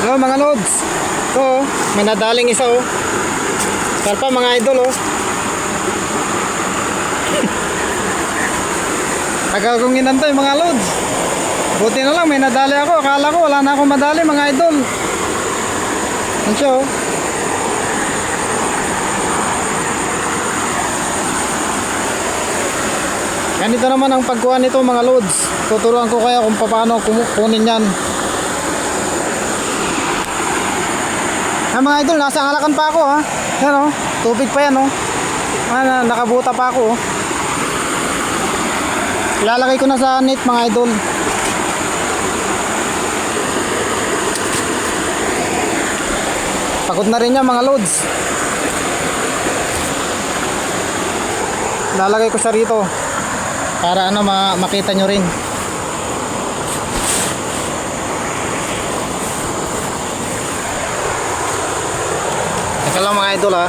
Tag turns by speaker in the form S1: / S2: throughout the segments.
S1: Hello mga lods. Ito oh, may nadaling isa oh. Karpa mga idol oh. Tagal kong inantay mga lods. Buti na lang may nadali ako. Akala ko wala na akong madali mga idol. Ano siya oh. Ganito naman ang pagkuha nito mga lods. Tuturuan ko kaya kung paano kunin yan. Mga idol, nasa Angalakan pa ako ha. Yan oh, tubig pa yan oh. Nakabuta pa ako oh. Ilalagay ko na sa net mga idol. Pagod na rin yan mga loads. Ilalagay ko siya rito para ano makita nyo rin. Teka lang mga idol ha.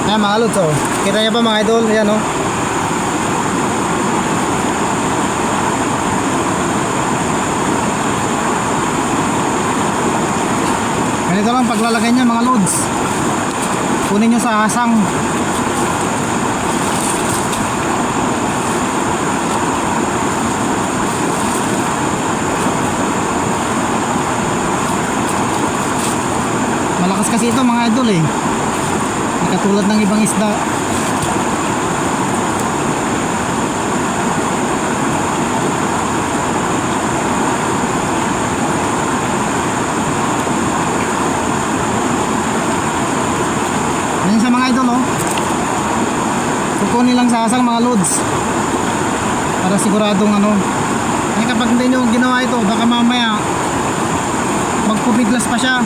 S1: Ayan mga lods oh. Kita nyo pa mga idol? Ayan oh. Ganito lang paglalagay niya mga lods. Kunin nyo sa asang. Malakas kasi ito mga idol eh. Katulad ng ibang isda. Ayan sa mga idol oh. Kukunin lang sa asang mga loads para siguradong ano. Ay kapag hindi nyo ginawa ito, baka mamaya magpupiglas pa siya.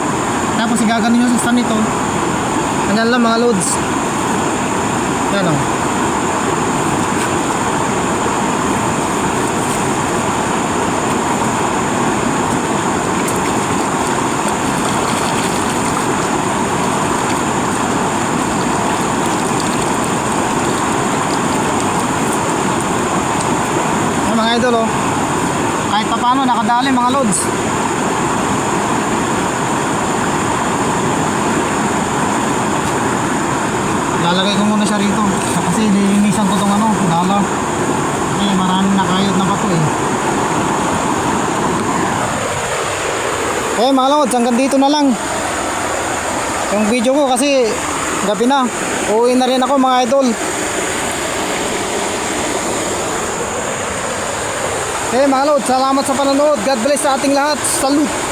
S1: Tapos igagano nyo sa stand ito. Ganyan lang mga loads. Yan o. Yan mga idol o. Kahit pa paano nakadali mga loads. Lalagay ko muna siya rito kasi nilinisan ko itong ano, dala. Eh, maraming nakayot na bato eh. Okay mga lods, hanggang dito na lang yung video ko kasi gabi na. Uuwi na rin ako mga idol. Okay mga lods, salamat sa panonood. God bless sa ating lahat. Salute!